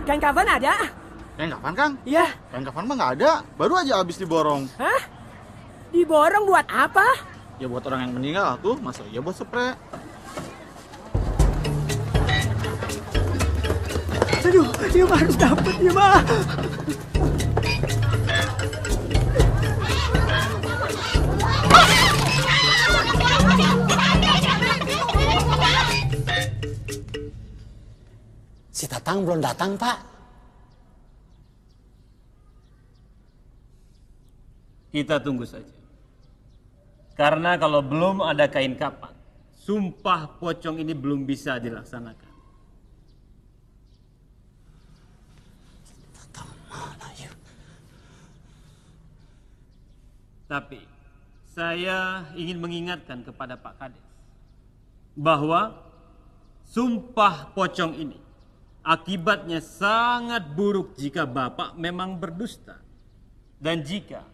Kain kafan ada? Kain kafan, Kang? Iya. Kain kafan mah nggak ada. Baru aja habis diborong. Hah? Diborong buat apa? Ya buat orang yang meninggal tuh, masa iya buat spray. Aduh, dia mah harus dapet ya mah. Si Tatang belum datang, Pak. Kita tunggu saja. Karena kalau belum ada kain kafan, sumpah pocong ini belum bisa dilaksanakan. Tatang mana ya? Tapi saya ingin mengingatkan kepada Pak Kades bahwa sumpah pocong ini akibatnya sangat buruk jika Bapak memang berdusta. Dan jika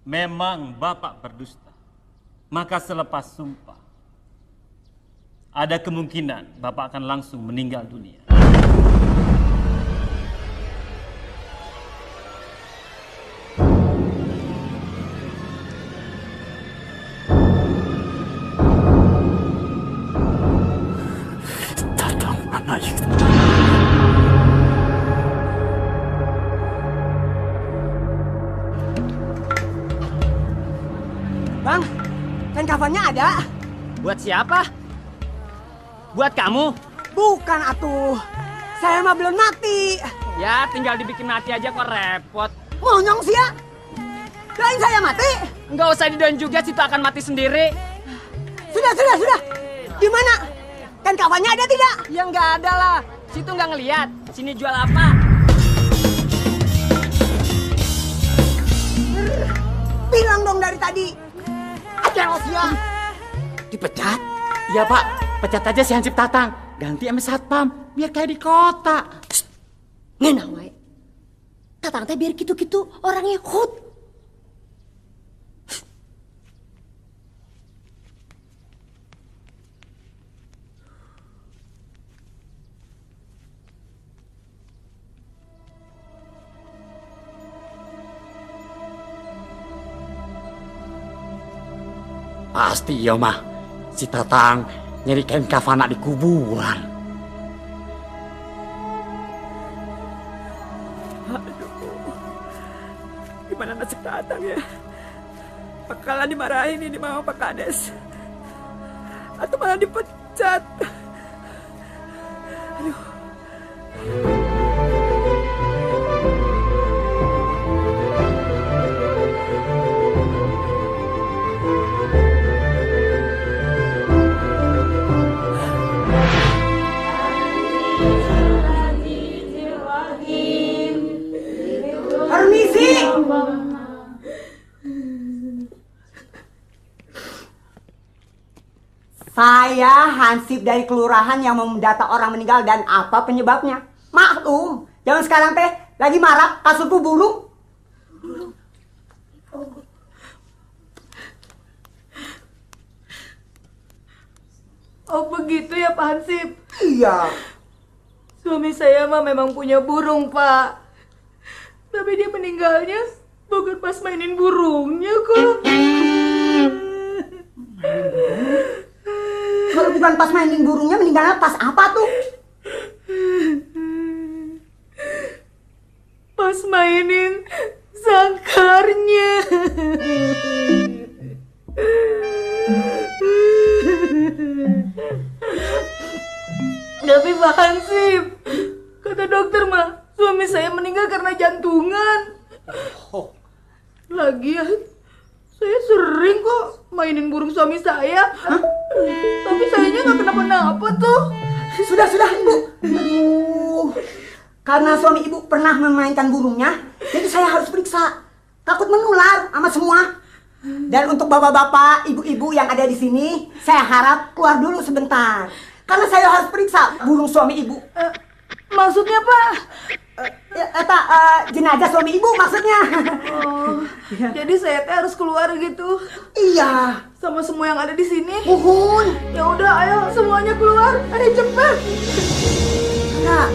memang Bapak berdusta, maka selepas sumpah ada kemungkinan Bapak akan langsung meninggal dunia. Tatang mana ya? Bang, kain kafannya ada? Buat siapa? Buat kamu? Bukan atuh. Saya mah belum mati. Ya tinggal dibikin mati aja kok repot. Monyong sih ya. Lain saya mati. Nggak usah didoain juga, situ akan mati sendiri. Sudah. Di mana? Kain kafannya ada tidak? Ya nggak ada lah. Situ nggak ngelihat. Sini jual apa? Bilang dong dari tadi. Aja ya. Dipecat? Iya, Pak. Pecat aja si Hansip Tatang. Ganti sama satpam. Biar kayak di kota. Ngeunah wae. Tatang teh biar gitu-gitu orangnya hut. Pasti iya, mah. Si Tatang nyari kain kafana di kuburan. Gimana nasib Tatang ya? Bakalan dimarahin ini mau Pak Kades. Atau malah dipecat. Aduh. Permisi. Saya Hansip dari kelurahan yang mau mendata orang meninggal dan apa penyebabnya. Maklum, zaman sekarang teh lagi marak kasus burung. Oh begitu ya Pak Hansip? Iya. Suami saya mah memang punya burung Pak. Tapi dia meninggalnya bukan pas mainin burungnya kok. Kalau bukan pas mainin burungnya, meninggalnya pas apa tuh? Pas mainin sangkarnya. Tapi Pak Hansip, kata dokter mah suami saya meninggal karena jantungan. Lagian saya sering kok mainin burung suami saya. Tapi sayanya nggak kenapa-napa tuh. Sudah, Ibu. Aduh. Karena suami Ibu pernah memainkan burungnya, jadi saya harus periksa. Takut menular sama semua. Dan untuk bapak-bapak, ibu-ibu yang ada di sini, saya harap keluar dulu sebentar. Karena saya harus periksa burung suami Ibu. Maksudnya Pak? Jenazah suami Ibu maksudnya. Oh, jadi saya teh harus keluar gitu. Iya. Sama semua yang ada di sini. Mohon. Ya udah, ayo semuanya keluar. Ayo cepat. Nah,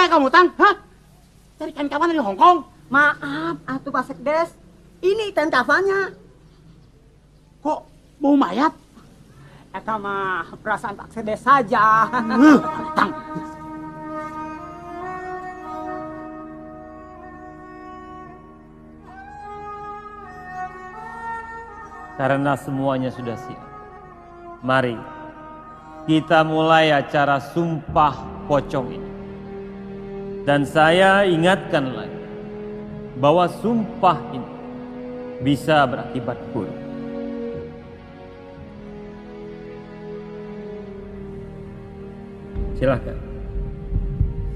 kamu, Tang? Hah? Cari kain kafan dari Hong Kong? Maaf, atuh Pak Sekdes. Ini kain kafannya. Kok bau mayat? Eta mah perasaan Pak Sekdes saja. Tang. Karena semuanya sudah siap, mari kita mulai acara sumpah pocong ini. Dan saya ingatkan lagi bahwa sumpah ini bisa berakibat buruk. Silakan.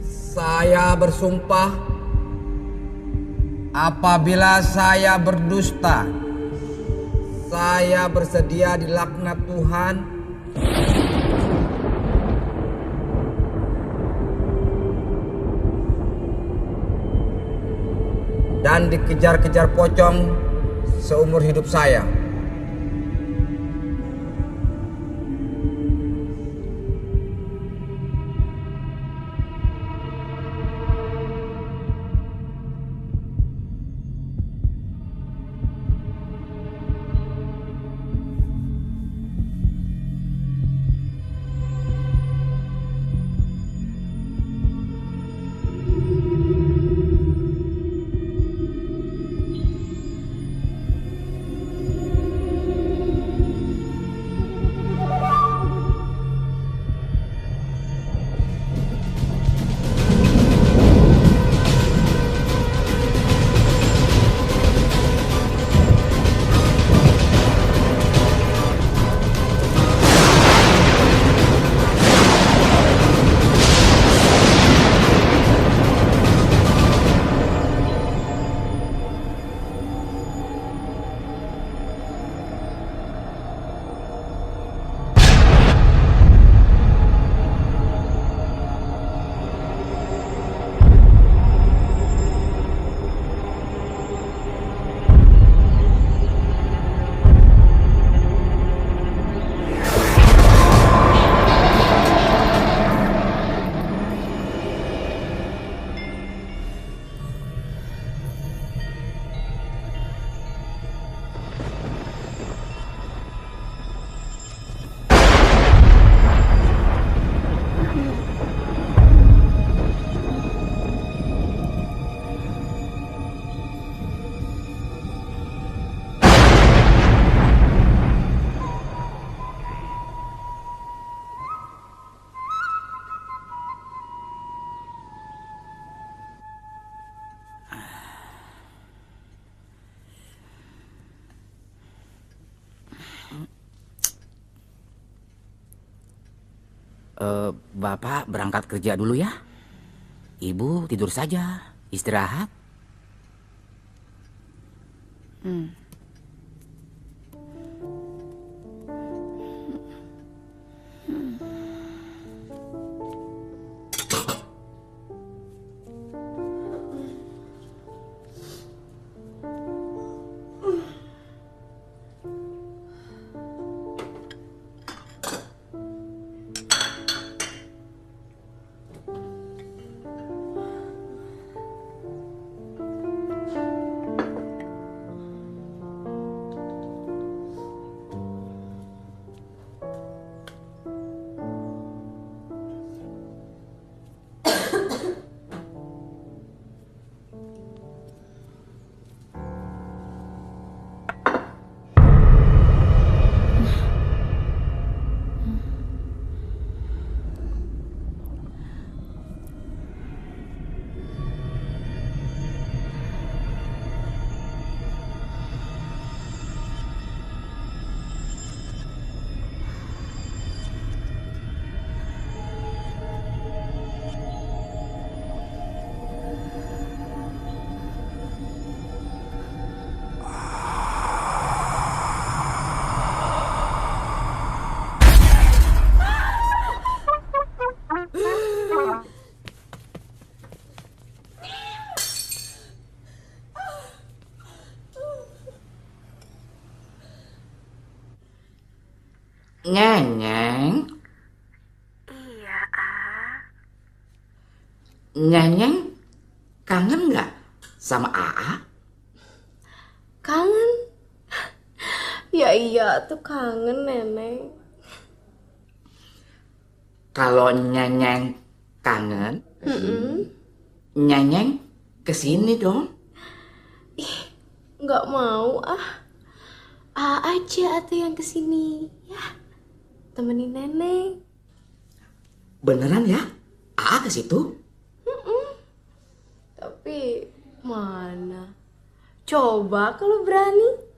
Saya bersumpah apabila saya berdusta, saya bersedia dilaknat Tuhan dan dikejar-kejar pocong seumur hidup saya. Bapak berangkat kerja dulu ya. Ibu tidur saja, istirahat. Nyeng. Iya, Ah. Nyanyeng kangen nggak sama Aa? Kangen? Ya iya tuh kangen Neneng. Kalau Nyanyeng kangen, Nyanyeng kesini dong. Nggak mau ah. Aja tuh yang kesini ya. Temenin Neneng. Beneran ya? Aa ke situ? Tapi mana? Coba kalau berani.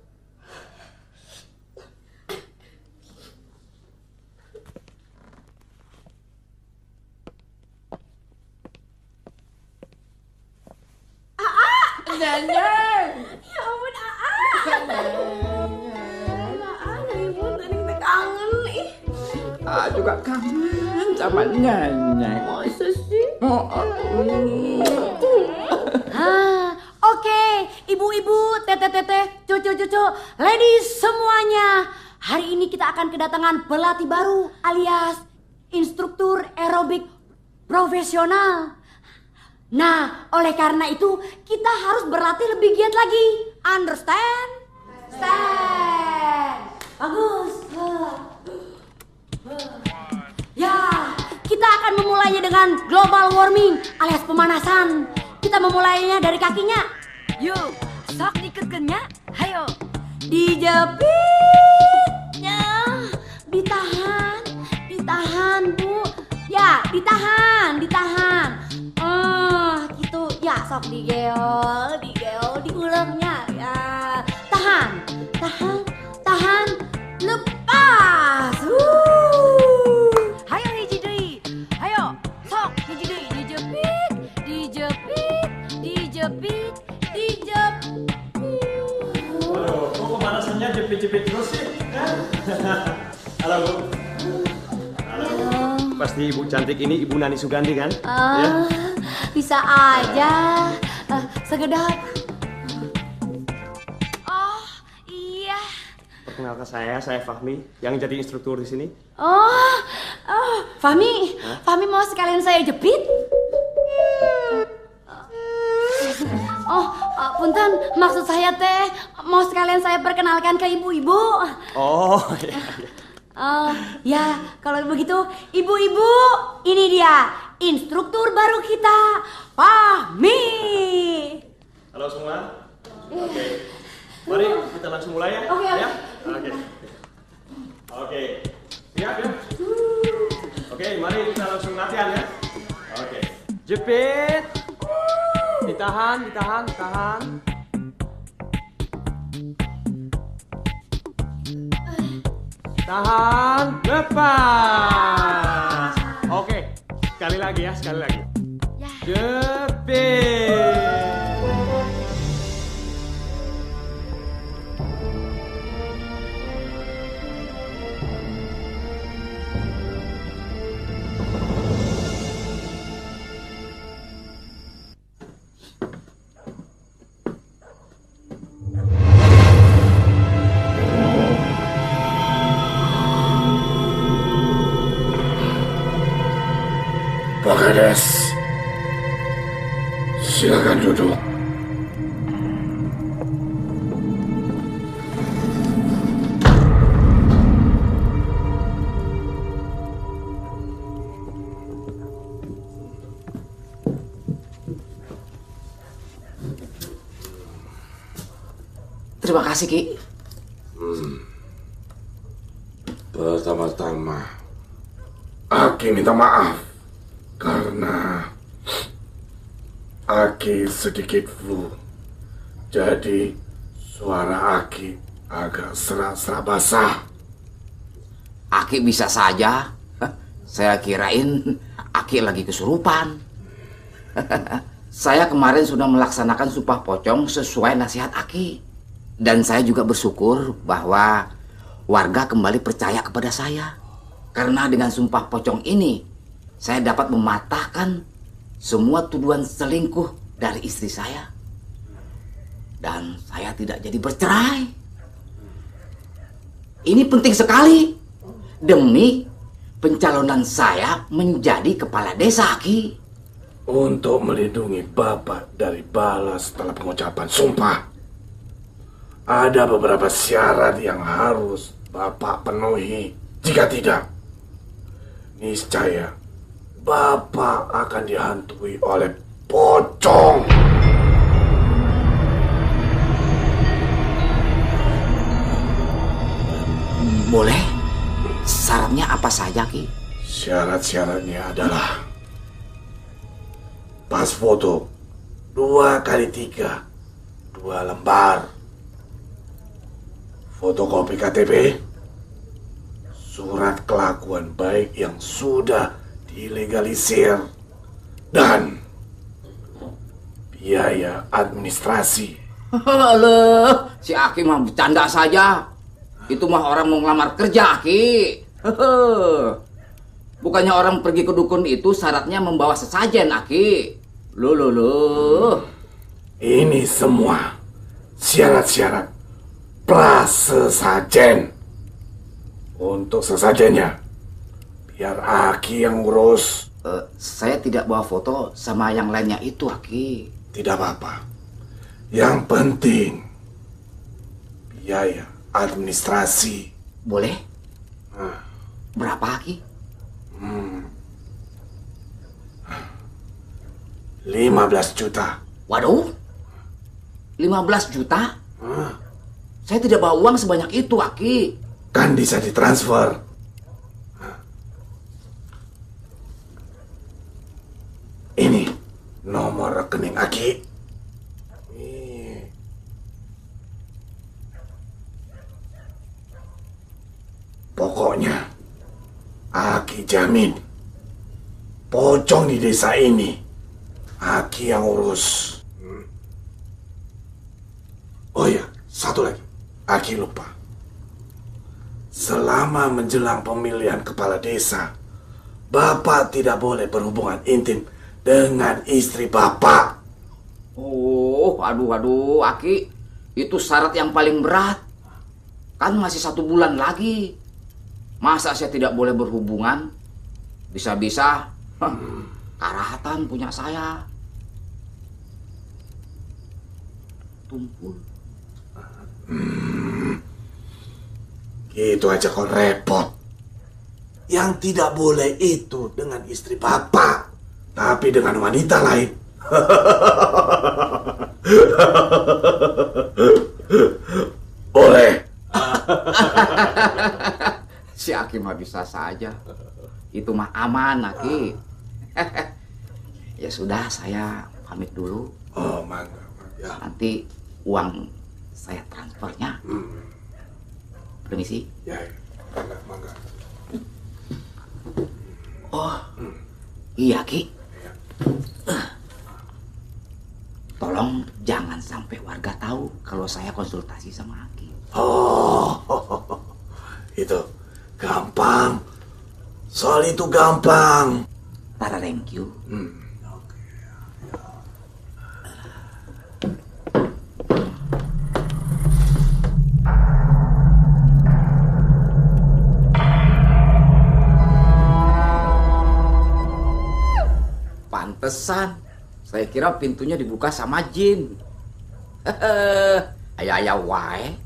Nyanyeng. Ya ampun Neneng kangen ih. Aa juga kangen sama Nyanyeng. Masa sih? Oke, ibu-ibu, teteh-teteh, cucu-cucu, ladies semuanya. Hari ini kita akan kedatangan pelatih baru alias instruktur aerobik profesional. Nah, oleh karena itu kita harus berlatih lebih giat lagi. Understand? Stand. Bagus. Ya, kita akan memulainya dengan global warming alias pemanasan. Kita memulainya dari kakinya. Yuk, sok dikekennya. Hayo. Dijepitnya. Ditahan, Bu. Ya, ditahan. Gitu. Ya, sok digeol, diulangnya. Ya. Tahan. Lepas. Hayo hiji deui. Hayo, sok hiji deui dijepit. Waduh, kok pemanasannya jepit-jepit terus sih? Halo Bu. Halo. Pasti Ibu cantik ini Ibu Nani Sugandi kan? Ya? Bisa aja. Segedap. Oh, iya. Perkenalkan saya Fahmi yang jadi instruktur di sini. Fahmi mau sekalian saya jepit? Punten, maksud saya teh mau sekalian saya perkenalkan ke ibu-ibu. Oh, iya. Ya, kalau begitu ibu-ibu, ini dia instruktur baru kita, Fahmi. Halo semua. Oke. Mari kita langsung mulai ya. Oke. Ya? Oke. Siap ya? Oke, mari kita langsung latihan ya. Oke. Jepit. Ditahan. Tahan, lepas. Oke, sekali lagi. Ya. Jepit. Pak Kades, silakan duduk. Terima kasih, Ki. Pertama-tama, Aki minta maaf karena Aki sedikit flu. Jadi suara Aki agak serak-serak basah. Aki bisa saja. Saya kirain Aki lagi kesurupan. Saya kemarin sudah melaksanakan sumpah pocong sesuai nasihat Aki. Dan saya juga bersyukur bahwa warga kembali percaya kepada saya. Karena dengan sumpah pocong ini, saya dapat mematahkan semua tuduhan selingkuh dari istri saya. Dan saya tidak jadi bercerai. Ini penting sekali demi pencalonan saya menjadi kepala desa, Ki. untuk melindungi Bapak dari balas setelah pengucapan sumpah. Ada beberapa syarat yang harus Bapak penuhi. Jika tidak, niscaya Bapak akan dihantui oleh pocong. Boleh? Syaratnya apa saja, Ki? Syarat-syaratnya adalah pas foto 2x3, 2 lembar, fotokopi KTP, surat kelakuan baik yang sudah dilegalisir, dan biaya administrasi. Alah, si Aki mah bercanda saja. Itu mah orang mau ngelamar kerja, Aki. Bukannya orang pergi ke dukun itu syaratnya membawa sesajen, Aki. Loh. Ini semua syarat-syarat prasesajen. Untuk sesajennya, biar Aki yang urus. Saya tidak bawa foto sama yang lainnya itu, Aki. Tidak apa-apa. Yang penting biaya administrasi. Boleh? Berapa, Aki? 15 juta. Waduh, 15 juta? Saya tidak bawa uang sebanyak itu, Aki. Kan bisa ditransfer. Ini nomor rekening Aki. Pokoknya Aki jamin pocong di desa ini Aki yang urus. Oh ya, satu lagi. Aki lupa. Selama menjelang pemilihan kepala desa, Bapak tidak boleh berhubungan intim dengan istri Bapak. Oh, aduh, Aki. Itu syarat yang paling berat. Kan masih 1 bulan lagi. Masa saya tidak boleh berhubungan? Bisa-bisa karahatan punya saya. Tumpul. Gitu aja kok repot. Yang tidak boleh itu dengan istri Bapak, tapi dengan wanita lain. Boleh. Si Aki mah bisa saja. Itu mah aman, Aki. Ya sudah, saya pamit dulu. Oh, mangga. Ya. Nanti uang saya transfernya. Permisi. Ya, mangga. Oh, iya, Ki. Tolong jangan sampai warga tahu kalau saya konsultasi sama Aki. Oh, itu gampang. Soal itu gampang. Thank you. Pantesan. Saya kira pintunya dibuka sama jin. Ayah wae.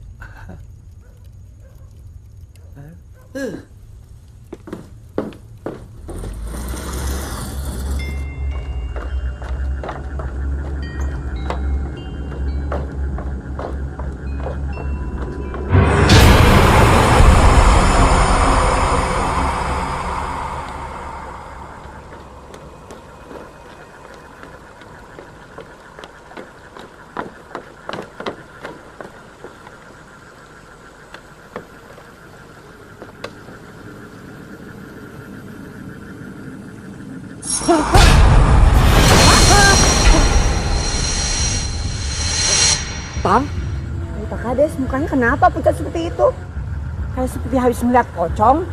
Tam, Pak Kades, mukanya kenapa pucat seperti itu? Kayak seperti habis melihat pocong.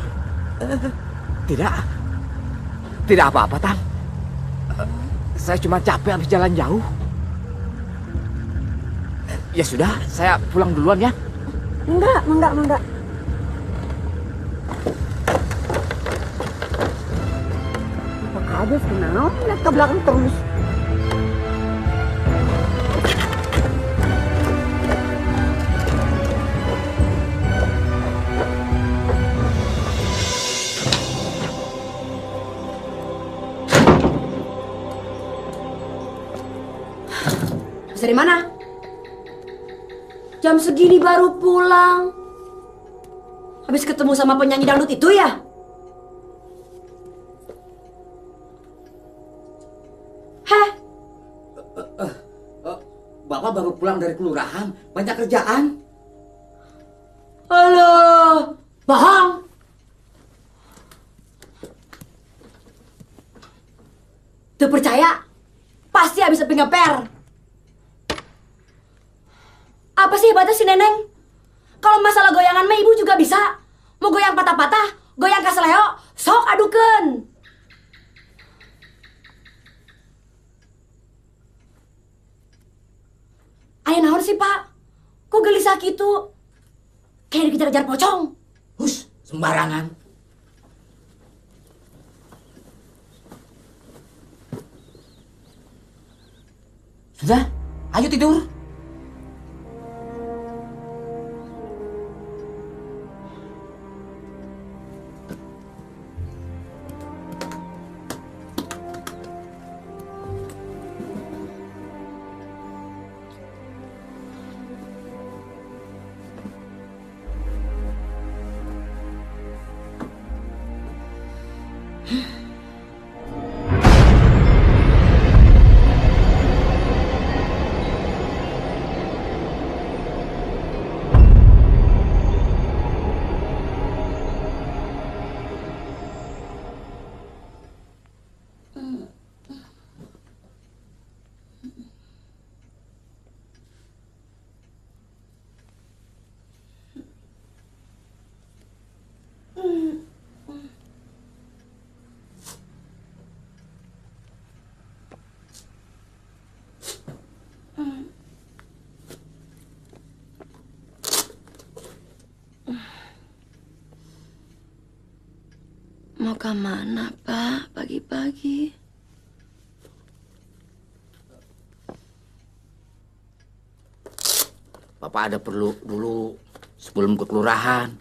Tidak apa-apa, Tam. Saya cuma capek habis jalan jauh. Ya sudah, saya pulang duluan ya. Enggak. Pak Agus kenal, lihat ke belakang terus. Dari mana? Jam segini baru pulang. Habis ketemu sama penyanyi dangdut itu ya? Heh? Bapak baru pulang dari kelurahan, banyak kerjaan. Alah, bohong. Tuh percaya? Pasti habis api ngeper. Apa sih hebatnya si Neneng? Kalau masalah goyangan mah ibu juga bisa. Mau goyang patah-patah, goyang kaseleo, sok adukeun. Aya naon sih, Pak? Kok gelisah gitu? Kayak dikejar-kejar pocong. Hus, sembarangan. Sudah, ayo tidur. Mau ke mana, Pak, pagi-pagi? Bapak ada perlu dulu sebelum ke kelurahan.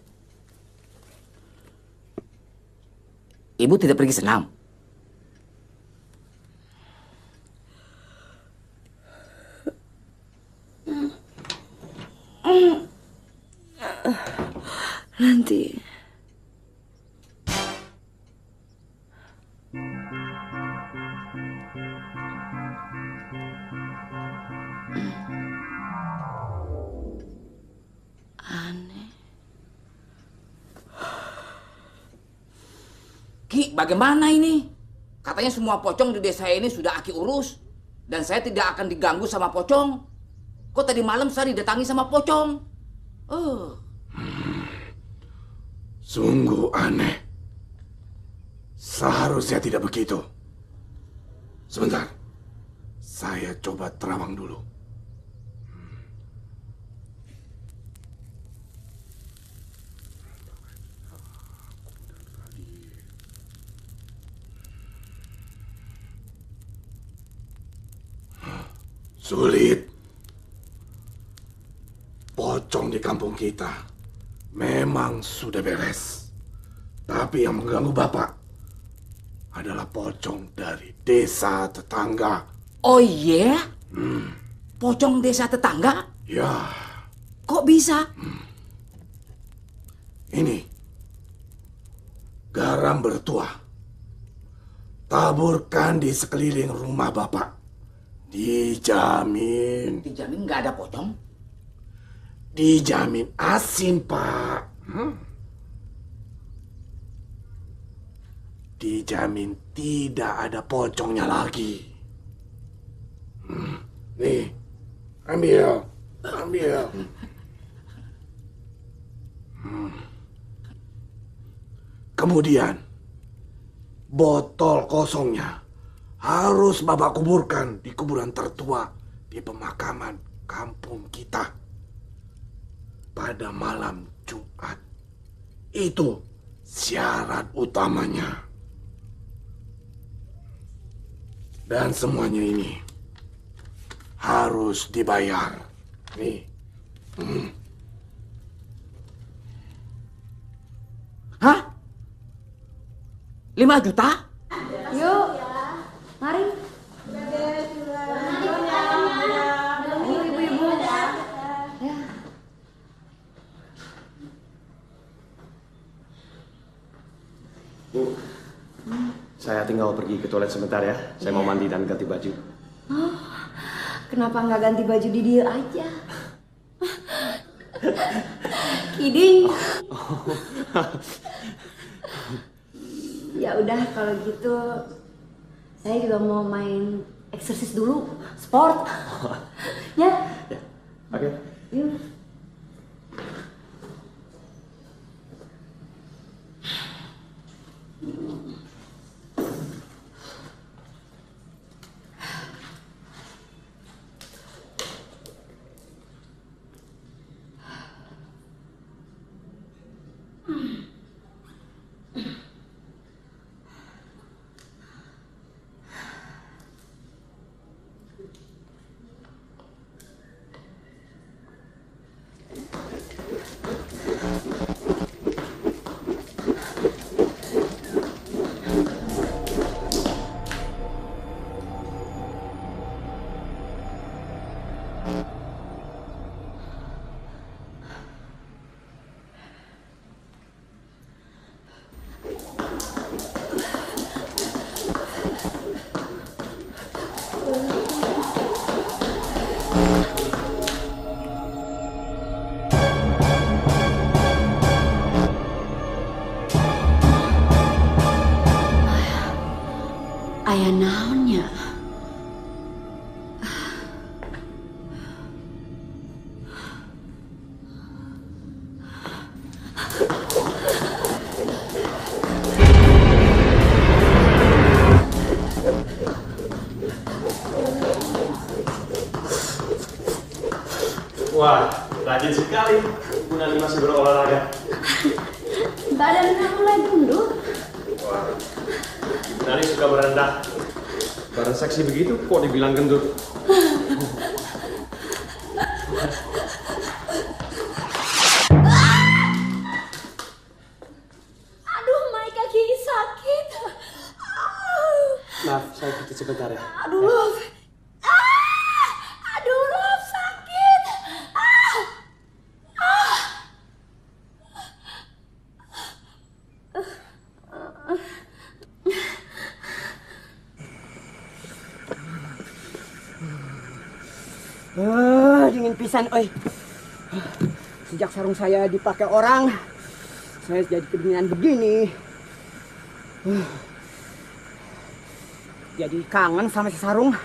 Ibu tidak pergi senam? Nanti. Aneh. Ki, bagaimana ini? Katanya semua pocong di desa ini sudah Aki urus. Dan saya tidak akan diganggu sama pocong. Kok tadi malam saya didatangi sama pocong? Sungguh aneh. Seharusnya tidak begitu. Sebentar. Saya coba terawang dulu. Sulit. Pocong di kampung kita memang sudah beres. Tapi yang mengganggu Bapak adalah pocong dari desa tetangga. Oh iya? Pocong desa tetangga? Ya, Kok bisa? ini garam bertuah. Taburkan di sekeliling rumah Bapak. Dijamin. Dijamin nggak ada pocong? Dijamin asin, Pak. Dijamin tidak ada pocongnya lagi. Nih, ambil. Kemudian, botol kosongnya harus Bapak kuburkan di kuburan tertua di pemakaman kampung kita pada malam Jumat. Itu syarat utamanya. Dan semuanya ini harus dibayar. Nih. Hah? 5 juta? Yuk, mari. Ayo ibu-ibu. Ya. Bu, saya tinggal pergi ke toilet sebentar ya. Saya mau mandi dan ganti baju. Oh, kenapa nggak ganti baju di dia aja? Kidding. Ya udah kalau gitu saya juga mau main eksersis dulu, sport. Ya. Ya, oke. Yuk. Aya naonnya? Wah, rajin sekali. Bu Nani masih berolahraga. Badannya mulai gendut. Wah, Bu Nani suka berendah. Badan seksi begitu kok dibilang gendut. Aduh, my kaki sakit. Maaf, saya pijit sebentar ya. Aduh, Love. Aduh, Love, sakit. Dingin pisan, oi. Sejak sarung saya dipakai orang, saya jadi kedinginan begini. Jadi kangen sama si sarung.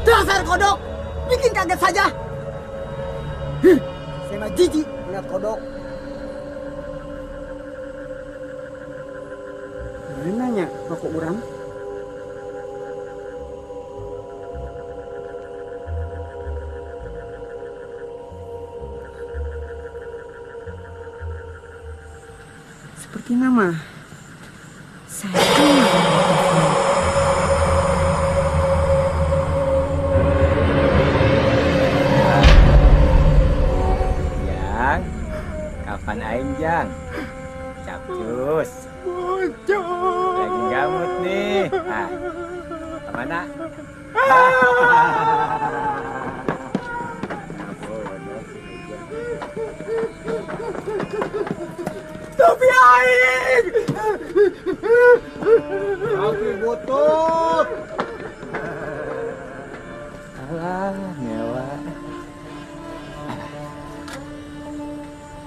Dasar kodok, bikin kaget saja. Saya mah jijik melihat kodok. Mananya rokok uram? Seperti nama saya. Kapan aing Jang? Capcus. Lagi gamut nih. Ah, kemana? Tapi aing. Tapi butut. Alah, nyewa.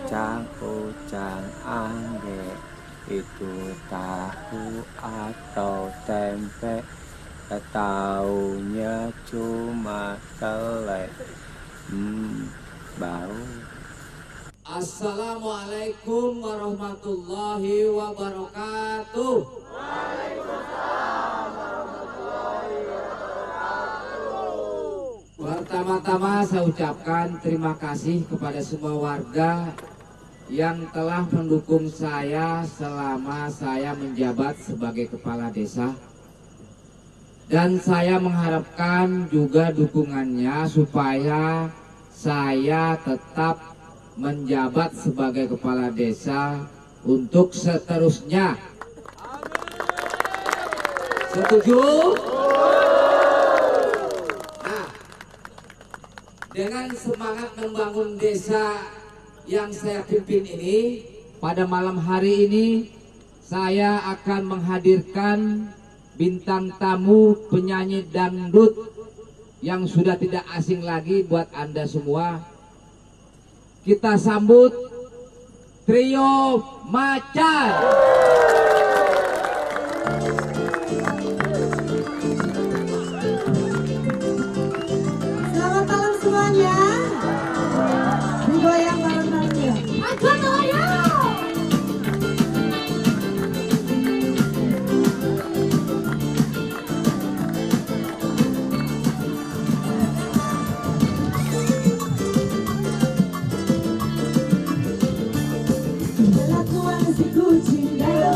Cang, oh, cang, angge, itu tahu atau tempe, taunya cuma selai. Bau. Assalamualaikum warahmatullahi wabarakatuh. Pertama-tama saya ucapkan terima kasih kepada semua warga yang telah mendukung saya selama saya menjabat sebagai kepala desa. Dan saya mengharapkan juga dukungannya supaya saya tetap menjabat sebagai kepala desa untuk seterusnya. Setuju? Nah, dengan semangat membangun desa yang saya pimpin ini, pada malam hari ini saya akan menghadirkan bintang tamu penyanyi dangdut yang sudah tidak asing lagi buat Anda semua. Kita sambut Trio Macan. Selamat malam semuanya. Digoyang bareng-barengnya. Akan goyang. Kelakuan si kucing dalam.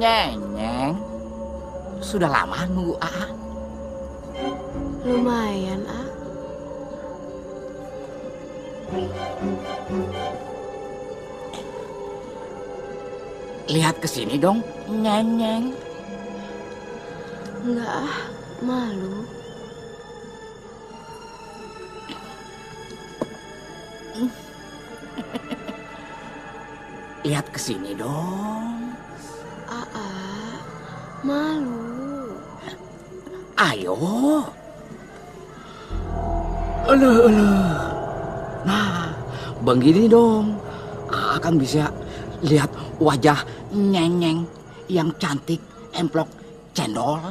Neng, sudah lama nunggu A. Lumayan, ah. Lihat ke sini dong, Neng. Enggak, ah. Malu. Lihat ke sini dong. Malu. Ayo. Alah. Nah, begini dong. Akan bisa lihat wajah Neng yang cantik, emplok, cendol.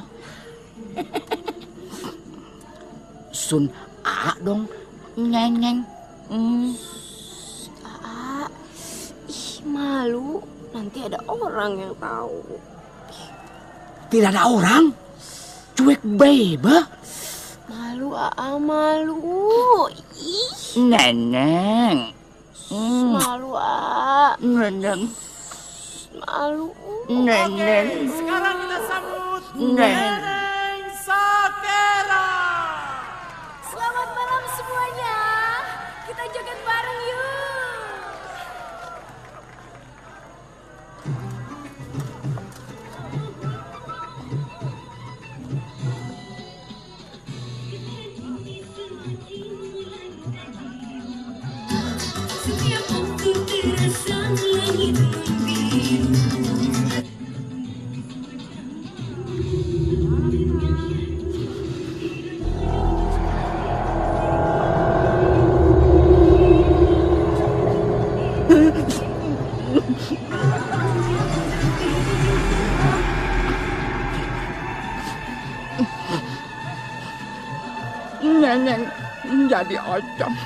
Sun A dong, Neng. Ih, malu. Nanti ada orang yang tahu. Tidak ada orang. Cuek beba. Malu, malu. Ih. Neng. Malu, Neng. Malu. Neng. Sekarang kita sambut Neng. Sakera. Selamat malam semuanya. Kita joget bareng yuk. Setiap waktu terasa langit membiru. Neng jadi ocong.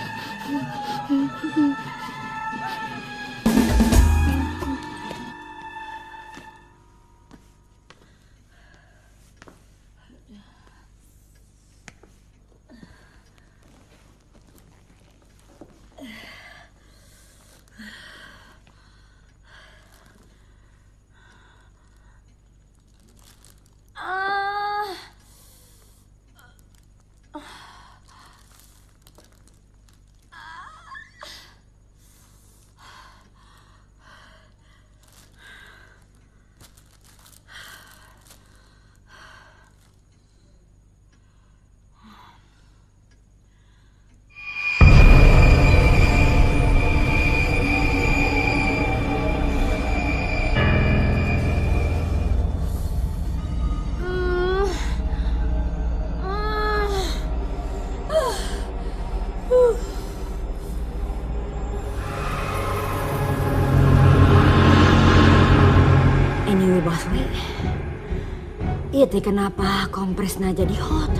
Tete kenapa kompresnya jadi hot?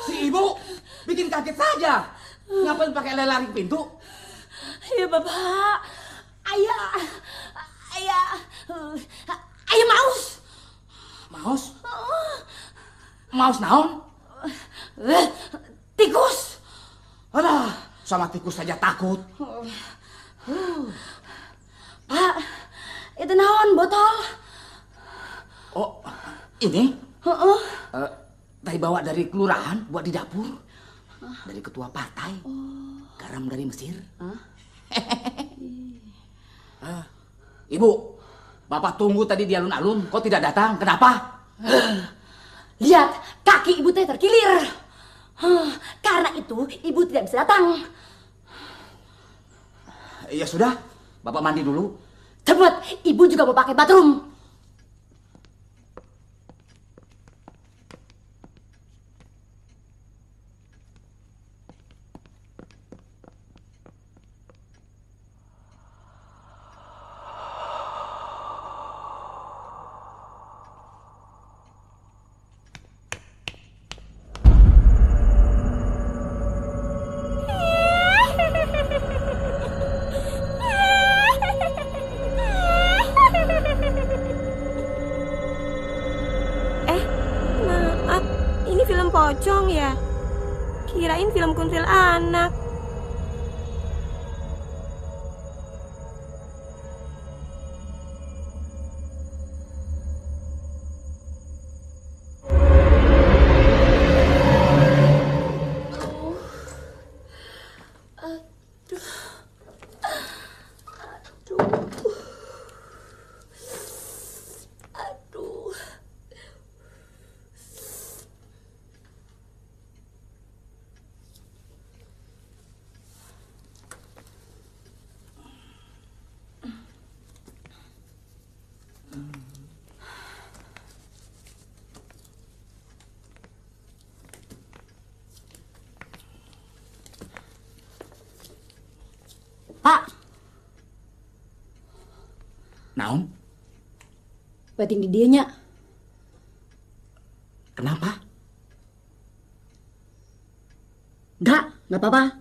Si ibu bikin kaget saja. Ngapain pakai lari pintu? Ya Bapak, ayah maus. Maus? Maus naon? Tikus. Alah, sama tikus saja takut. Pak, itu naon botol? Oh, ini? Tadi bawa dari kelurahan buat di dapur. Dari ketua partai. Garam dari Mesir. Ibu, Bapak tunggu tadi di alun-alun, kok tidak datang? Kenapa? Lihat, kaki ibu teh terkilir. Karena itu, ibu tidak bisa datang. Ya sudah, Bapak mandi dulu. Cepet, ibu juga mau pakai bathroom. Pocong ya? Kirain film kuntil anak. Pak. Naon? Bating di dianya. Kenapa? Enggak apa-apa.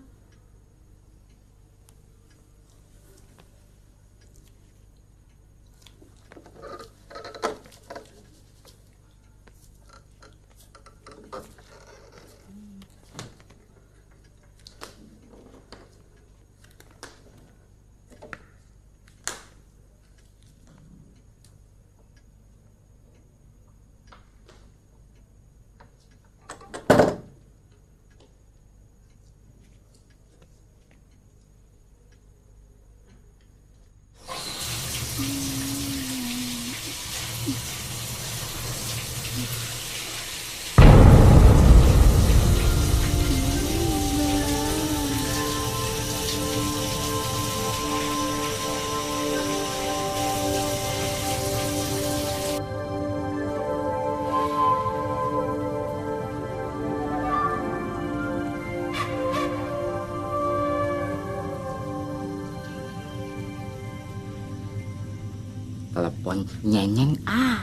Telepon nyenyeng ah.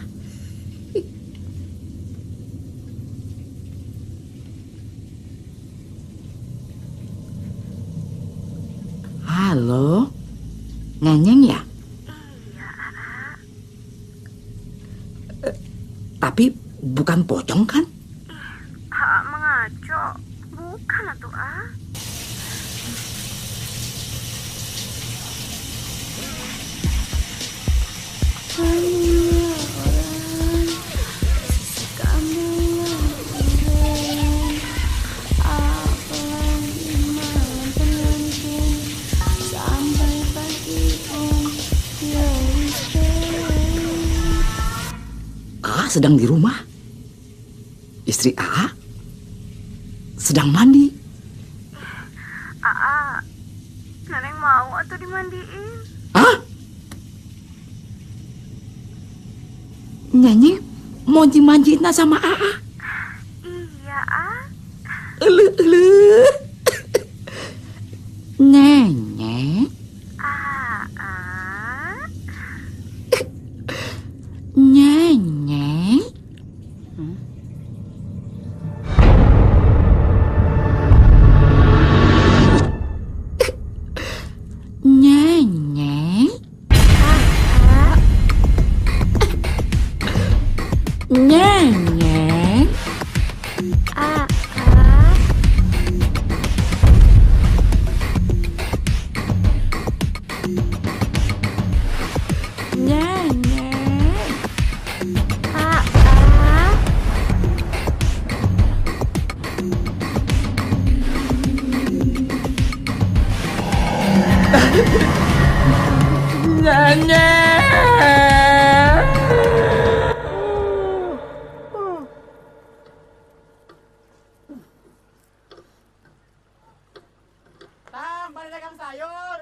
Halo, nyenyeng ya? Iya. Tapi bukan pocong kan? Mengaco. Bukan atuh ah. A sedang di rumah. Istri A sedang mandi. Neneng mau atau dimandiin? Hah? Nyanyi manji-manjiin sama Aa. Iya, ah. Elu. Nyanyi. Nyanyi. Nyanyi. Nyanyi. Tang, balik dagang sayur.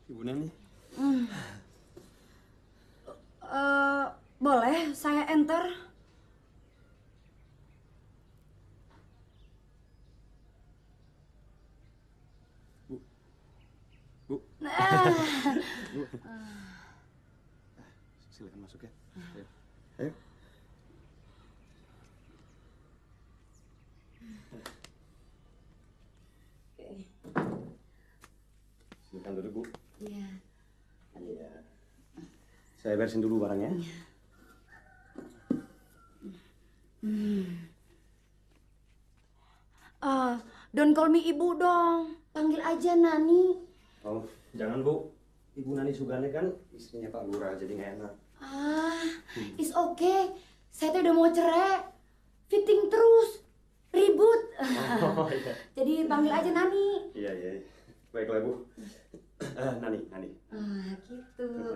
Ibu Nani. Boleh saya enter? Bu. Silakan masuk ya. Ayo. Silakan duduk, Bu. Iya. Iya. Saya beresin dulu barangnya. Don't call me ibu dong. Panggil aja Nani. Oh, jangan, Bu. Ibu Nani Sugande kan istrinya Pak Lurah, jadi nggak enak. It's okay. Saya tuh udah mau cerai. Fitting terus. Ribut. Oh, iya. Jadi panggil aja Nani. Iya. Baiklah, Bu. Nani. Gitu.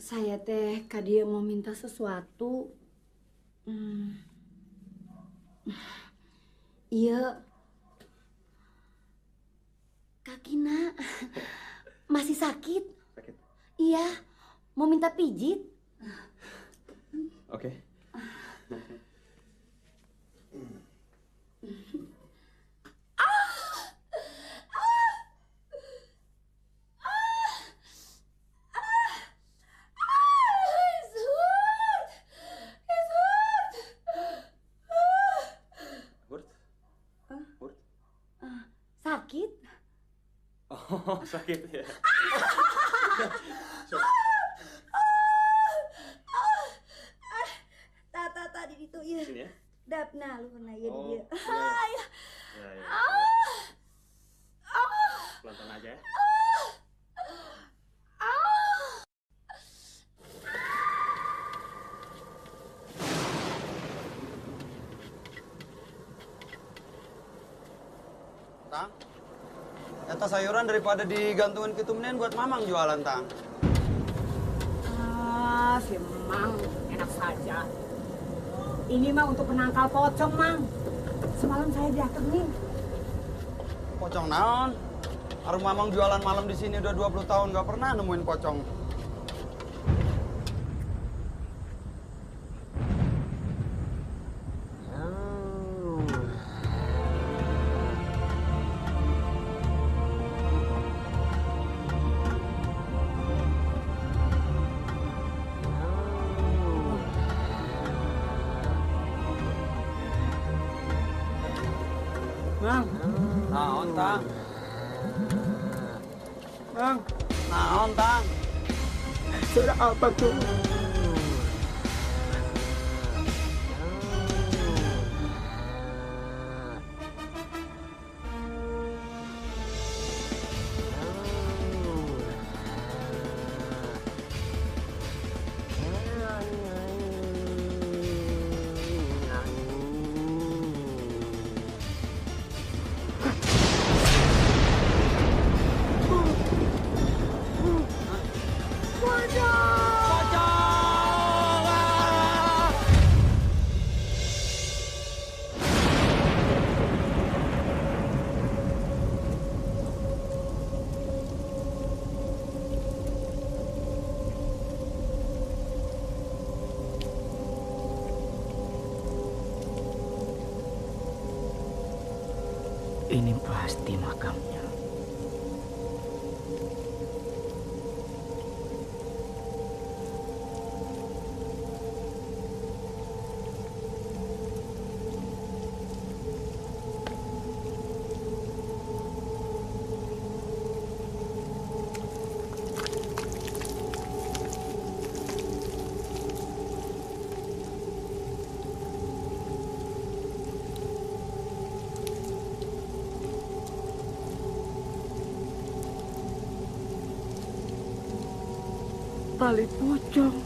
Saya teh kadia mau minta sesuatu. Iya. Kakina masih sakit. Sakit? Iya, mau minta pijit. Oke. Sakit? Oh, sakit ya. Tadi itu ya. Sini ya. Dapna lu pernah ya Oh, dia. iya. Pelan-pelan aja ya. Tang, eta sayuran daripada digantungin ke tumnen buat mamang jualan, Tang. Si Mang, enak saja. Ini mah untuk penangkal pocong, Mang. Semalam saya didatengin. Pocong naon? Arum mamang jualan malam di sini udah 20 tahun gak pernah nemuin pocong. Naon, Tang? Bang, naon, Tang? Suara apa tuh? Ini pasti makamnya. Tali pocong.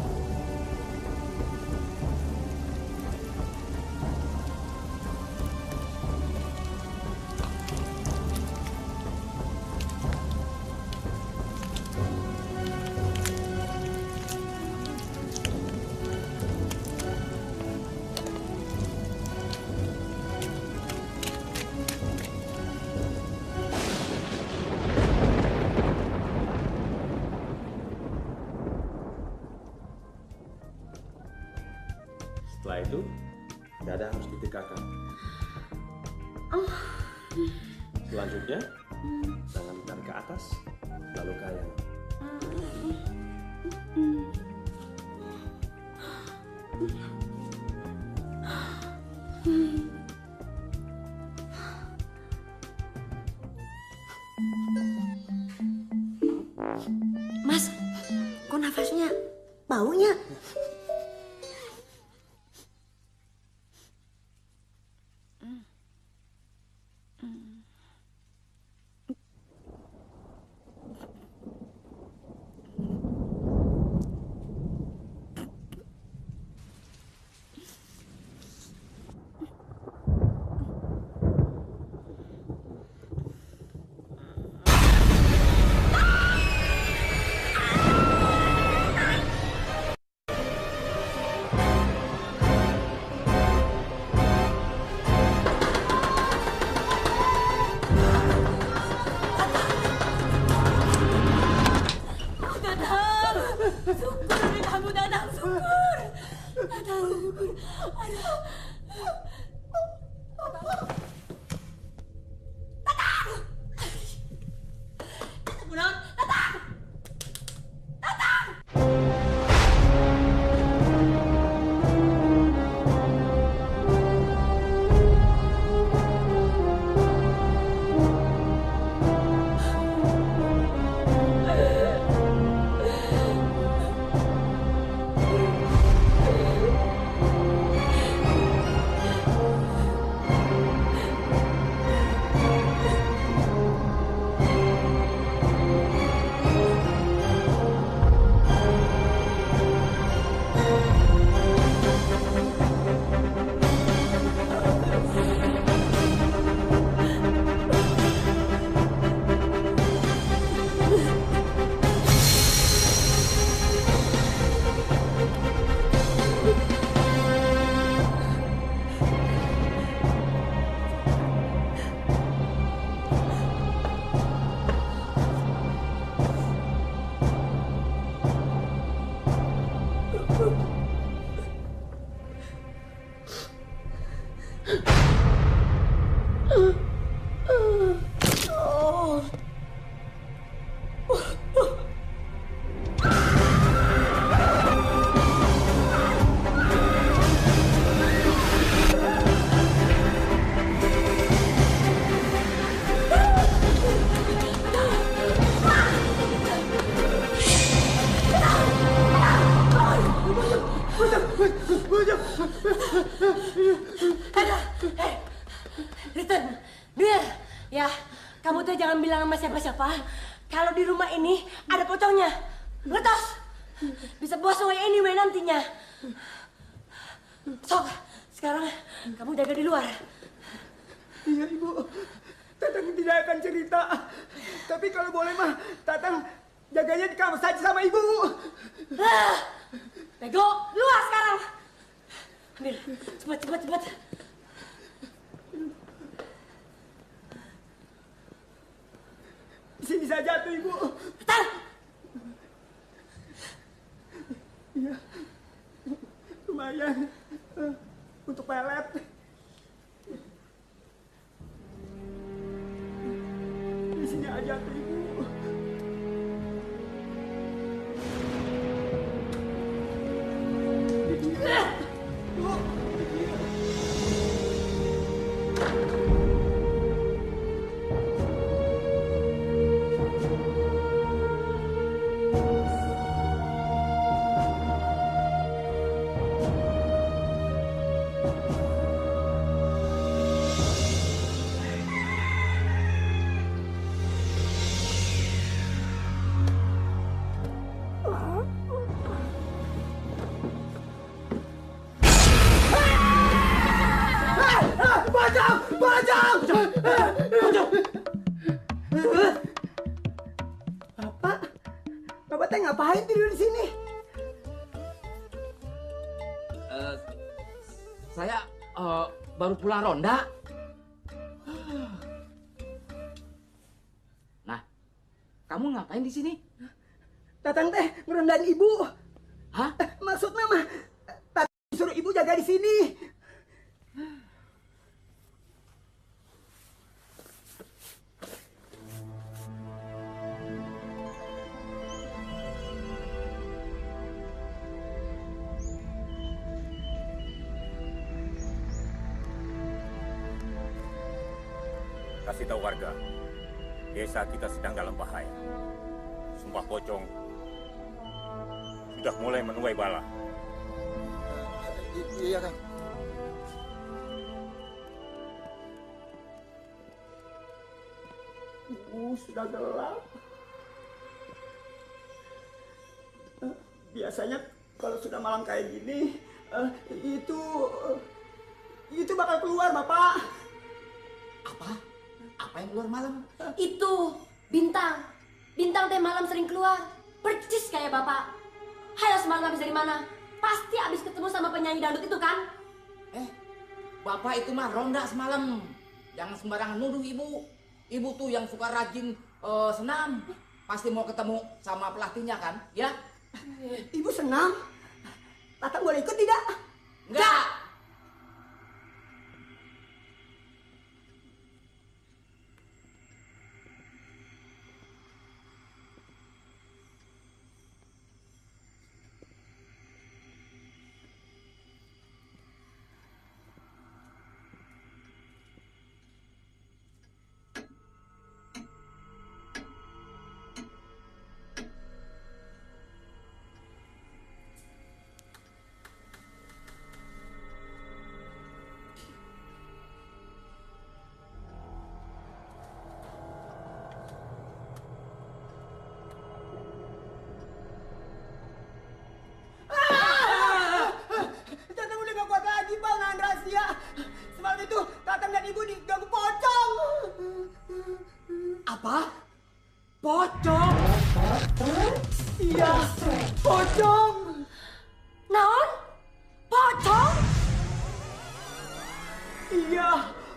Setelah itu, dada harus ditegakkan. Selanjutnya, tangan ditarik ke atas, lalu kayang. Mas, kok nafasnya baunya? sama siapa-siapa kalau di rumah ini ada pocongnya. Ngertos? Bisa bos anyway nantinya. Sok, sekarang kamu jaga di luar. Iya Ibu, Tatang tidak akan cerita. Tapi kalau boleh mah, Tatang jaganya di kamar saja sama Ibu. Bego, luar sekarang. Ambil, cepat. Di sini saja tuh Ibu. Betul. Iya, lumayan untuk pelet. Di sini aja tuh Ibu. Bapak teh ngapain tidur di sini? Saya baru pulang ronda. Nah, kamu ngapain di sini? Tatang teh ngerondain Ibu. Hah? Maksudnya mah Tatang suruh Ibu jaga di sini. Kasih tahu warga, desa kita sedang dalam bahaya. Sumpah pocong sudah mulai menuai bala. Iya, Kang. Sudah gelap. Biasanya kalau sudah malam kayak gini, itu bakal keluar, Bapak. Apa yang keluar malam? Itu bintang. Bintang teh malam sering keluar. Percis kayak bapak. Hayo semalam habis dari mana? Pasti habis ketemu sama penyanyi dangdut itu kan? Bapak itu mah ronda semalam. Jangan sembarangan nuduh ibu. Ibu tuh yang suka rajin senam. Pasti mau ketemu sama pelatihnya kan? Ya? Ibu senam? Tatang boleh ikut tidak? Enggak. Semalam itu Tatang dan Ibu diganggu pocong. Apa? Pocong? Iya, pocong. Naon? Pocong? Iya,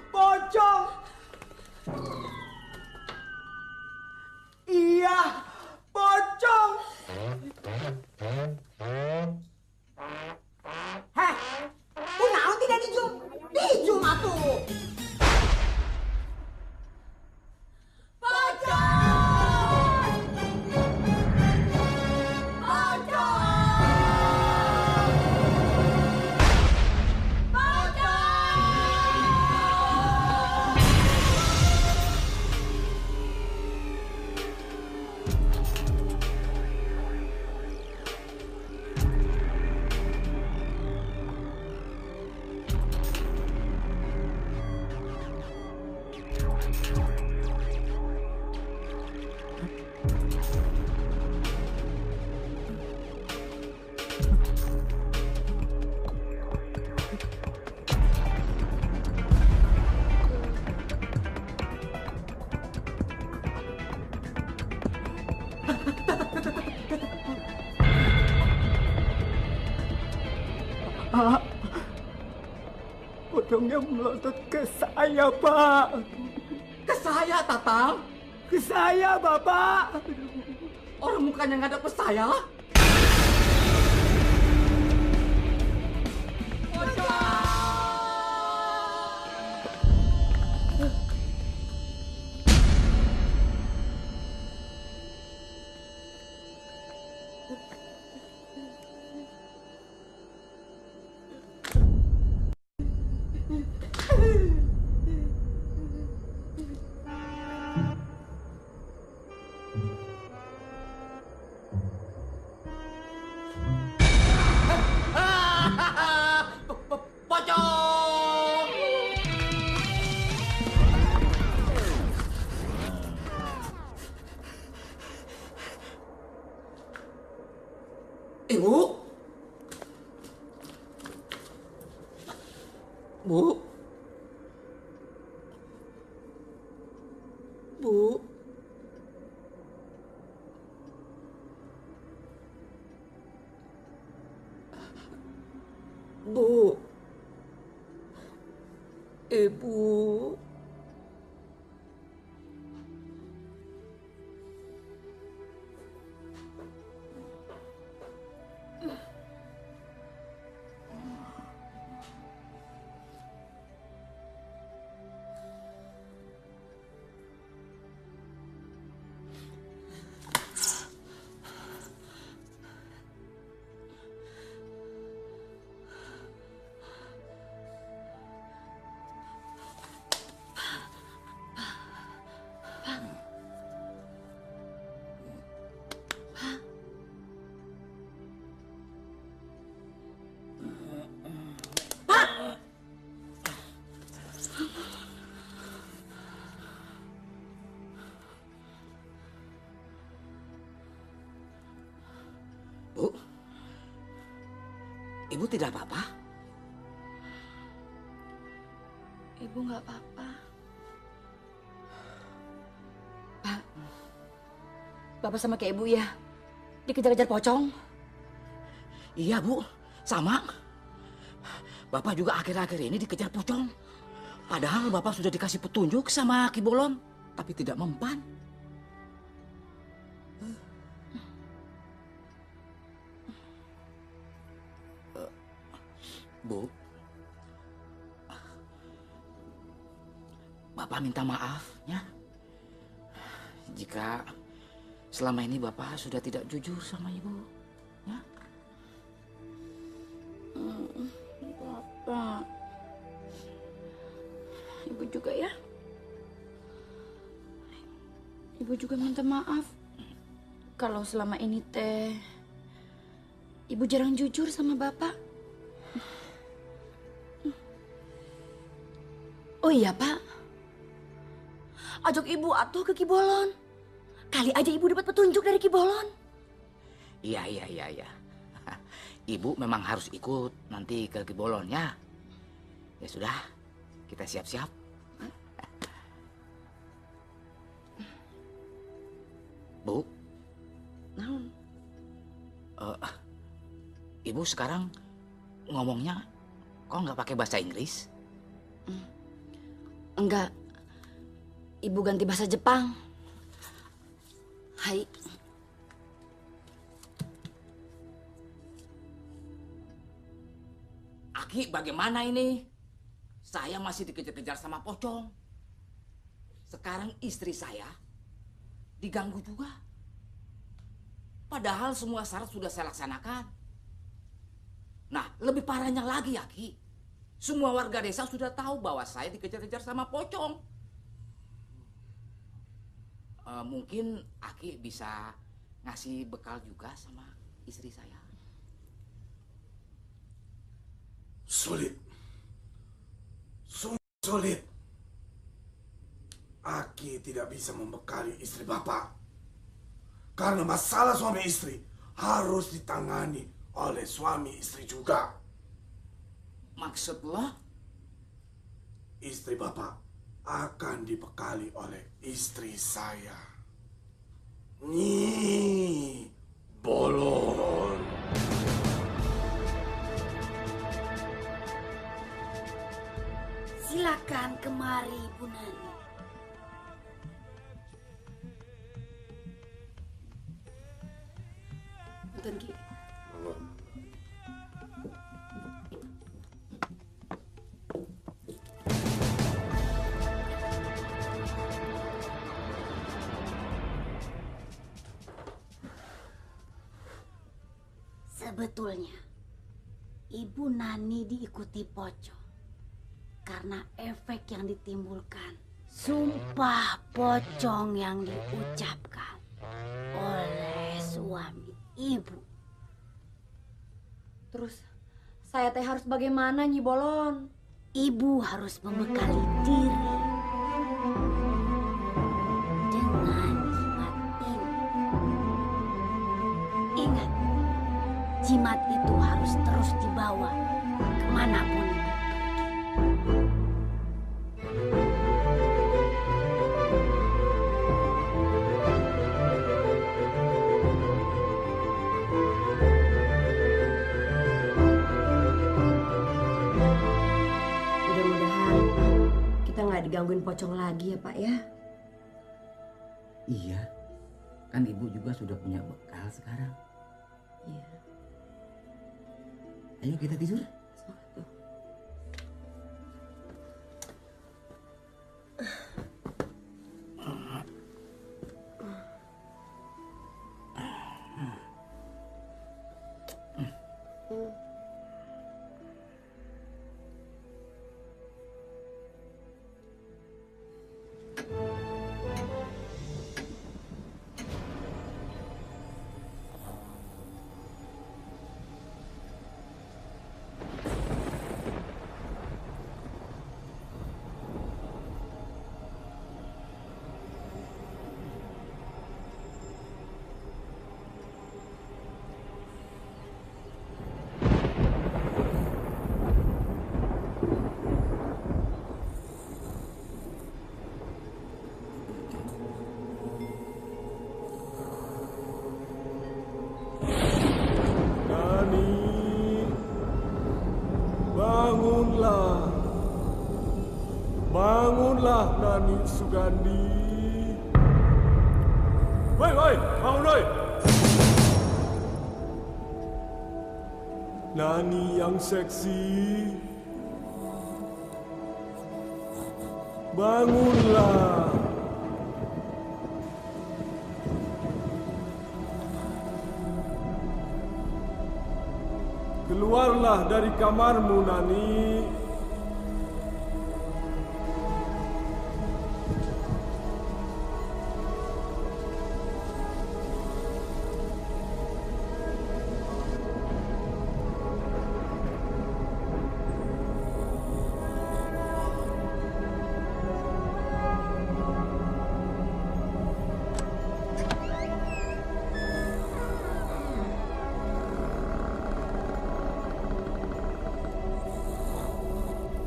pocong. Iya, pocong. Heh, kunaon tidak dijum? Dijum atuh. Pocong! Pocong! Pak. Pocongnya melotot ke saya, Pak. Ke saya, Tatang? Ke saya, Bapak. Orang mukanya ngadep ke saya? Ibu? Bu? Bu? Bu? Ibu? Bu? Ibu tidak apa-apa? Ibu nggak apa-apa. Pak, Bapak sama kayak Ibu ya? Dikejar-kejar pocong? Iya, Bu. Sama. Bapak juga akhir-akhir ini dikejar pocong. Padahal Bapak sudah dikasih petunjuk sama Ki Bolon, tapi tidak mempan. Bu, Bapak minta maaf ya, jika selama ini Bapak sudah tidak jujur sama Ibu, ya. Bapak, Ibu juga ya? Ibu juga minta maaf kalau selama ini teh Ibu jarang jujur sama Bapak. Oh iya, Pak. Ajak Ibu atuh ke Ki Bolon. Kali aja Ibu dapat petunjuk dari Ki Bolon. Iya. Ibu memang harus ikut nanti ke Ki Bolon ya. Ya sudah, kita siap-siap. Bu. Naon? Ibu sekarang ngomongnya kok nggak pakai bahasa Inggris? Enggak. Ibu ganti bahasa Jepang. Hai. Aki, bagaimana ini? Saya masih dikejar-kejar sama pocong. Sekarang istri saya diganggu juga. Padahal semua syarat sudah saya laksanakan. Nah, lebih parahnya lagi, Aki. Semua warga desa sudah tahu bahwa saya dikejar-kejar sama pocong. Mungkin Aki bisa ngasih bekal juga sama istri saya. Sulit. Sungguh sulit. Aki tidak bisa membekali istri Bapak. Karena masalah suami istri harus ditangani oleh suami istri juga. Maksudnya? Istri Bapak akan dibekali oleh istri saya. Nyi Bolon. Mari, Ibu Nani. Punten Ki. Sebetulnya Ibu Nani diikuti pocong karena efek yang ditimbulkan sumpah pocong yang diucapkan oleh suami ibu. Terus saya teh harus bagaimana, Nyi Bolon? Ibu harus membekali diri dengan jimat ini. Ingat, jimat itu harus terus dibawa kemanapun ibu pergi. Mudah-mudahan kita nggak digangguin pocong lagi ya Pak ya. Iya, kan ibu juga sudah punya bekal sekarang. Iya. Ayo kita tidur. Bangunlah Nani Sugandi. Woi, bangun woi. Nani yang seksi. Bangunlah. Keluarlah dari kamarmu, Nani.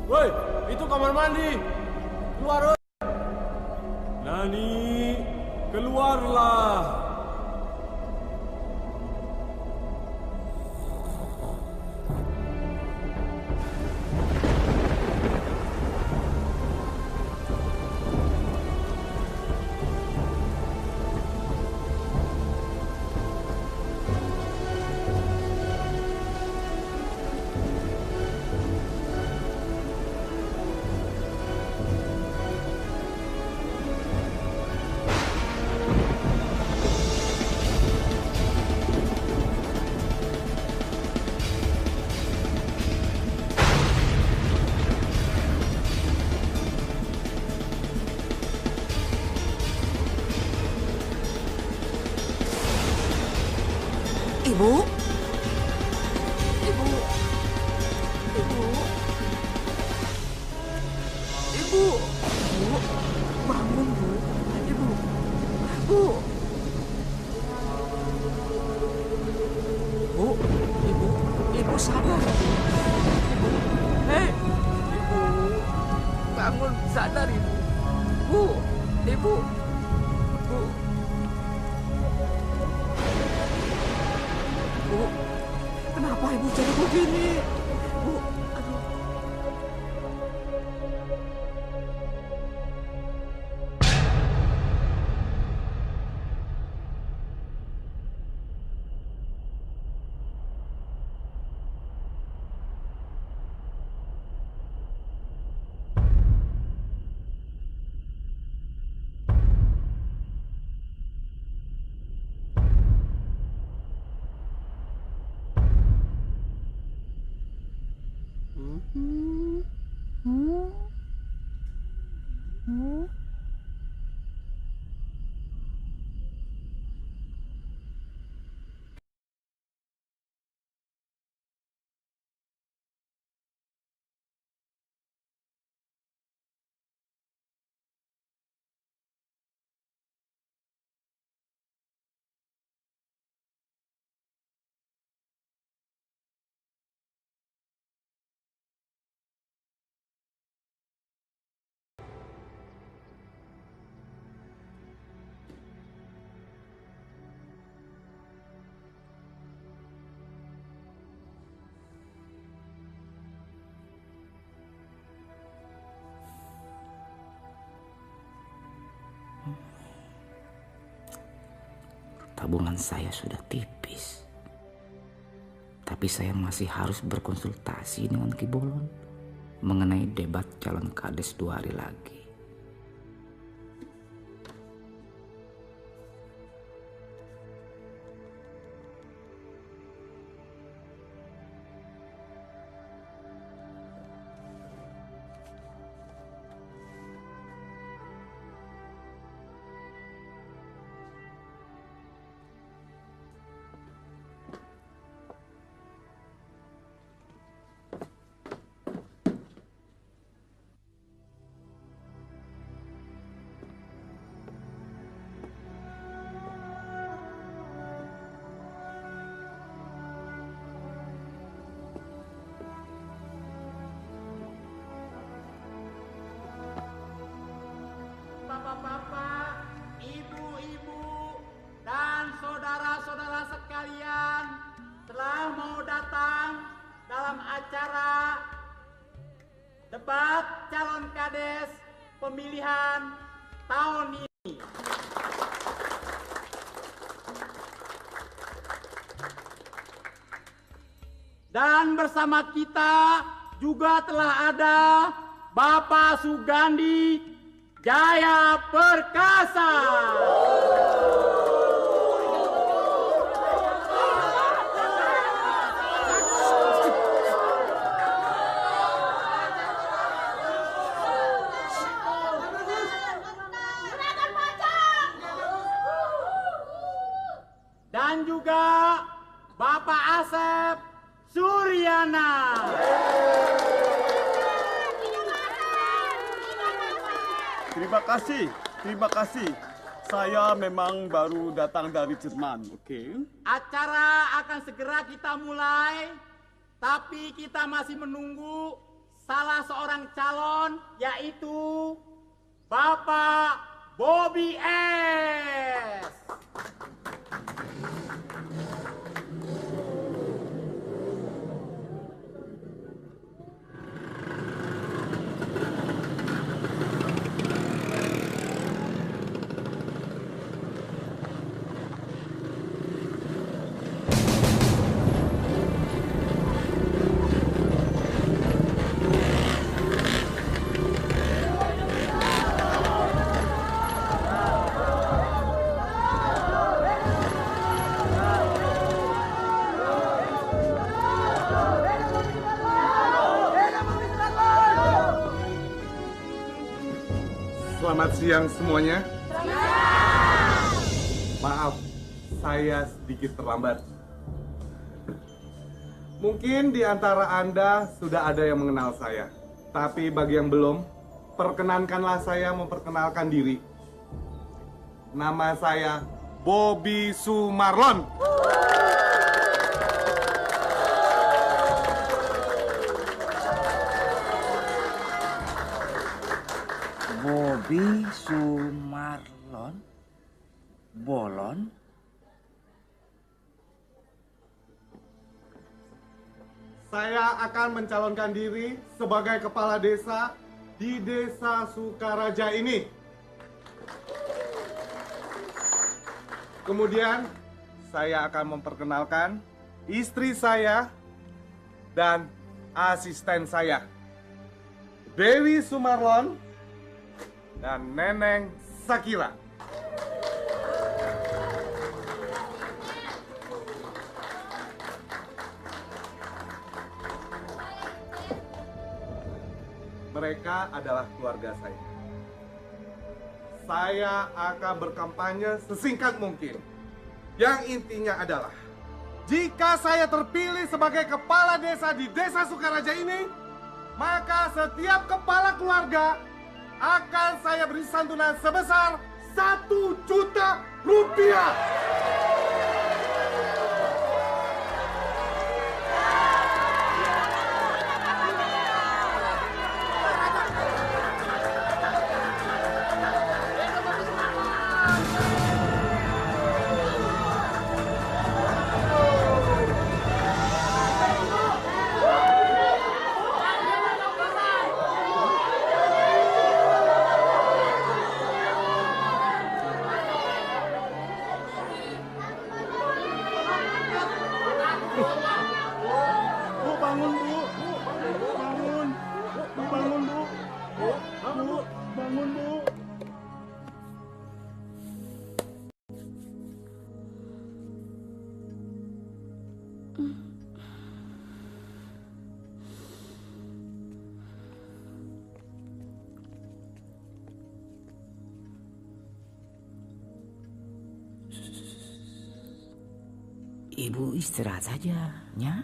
Woi, itu kamar mandi. Keluar, woi. Nani, keluarlah. Ibu? Ibu? Ibu? Ibu? Bu? Bangun, Bu. Ibu? Bu? Bu? Ibu? Ibu sadar, Bu. Ibu? Hei! Ibu? Bangun, sadar, Ibu. Bu? Ibu? Bu? Bu, kenapa Ibu jadi begini? Bu, aduh. Tabungan saya sudah tipis. Tapi saya masih harus berkonsultasi dengan Ki Bolon mengenai debat calon kades 2 hari lagi. Bapak-bapak, ibu-ibu, dan saudara-saudara sekalian telah mau datang dalam acara debat calon kades pemilihan tahun ini. Dan bersama kita juga telah ada Bapak Sugandi Jaya Perkasa. Dan juga Bapak Asep Suryana. Terima kasih. Saya memang baru datang dari Jerman, oke? Acara akan segera kita mulai, tapi kita masih menunggu salah seorang calon, yaitu Bapak Bobby S. Selamat siang semuanya. Maaf, saya sedikit terlambat. Mungkin di antara Anda sudah ada yang mengenal saya. Tapi bagi yang belum, perkenankanlah saya memperkenalkan diri. Nama saya Bobby Sumarlon. Bobby Sumarlon? Bolon? Saya akan mencalonkan diri sebagai kepala desa di Desa Sukaraja ini. Kemudian, saya akan memperkenalkan istri saya dan asisten saya, Dewi Sumarlon dan Neneng Sakila. Mereka adalah keluarga saya. Saya akan berkampanye sesingkat mungkin. Yang intinya adalah, jika saya terpilih sebagai kepala desa di Desa Sukaraja ini, maka setiap kepala keluarga akan saya beri santunan sebesar 1 juta rupiah. Ibu istirahat saja, ya.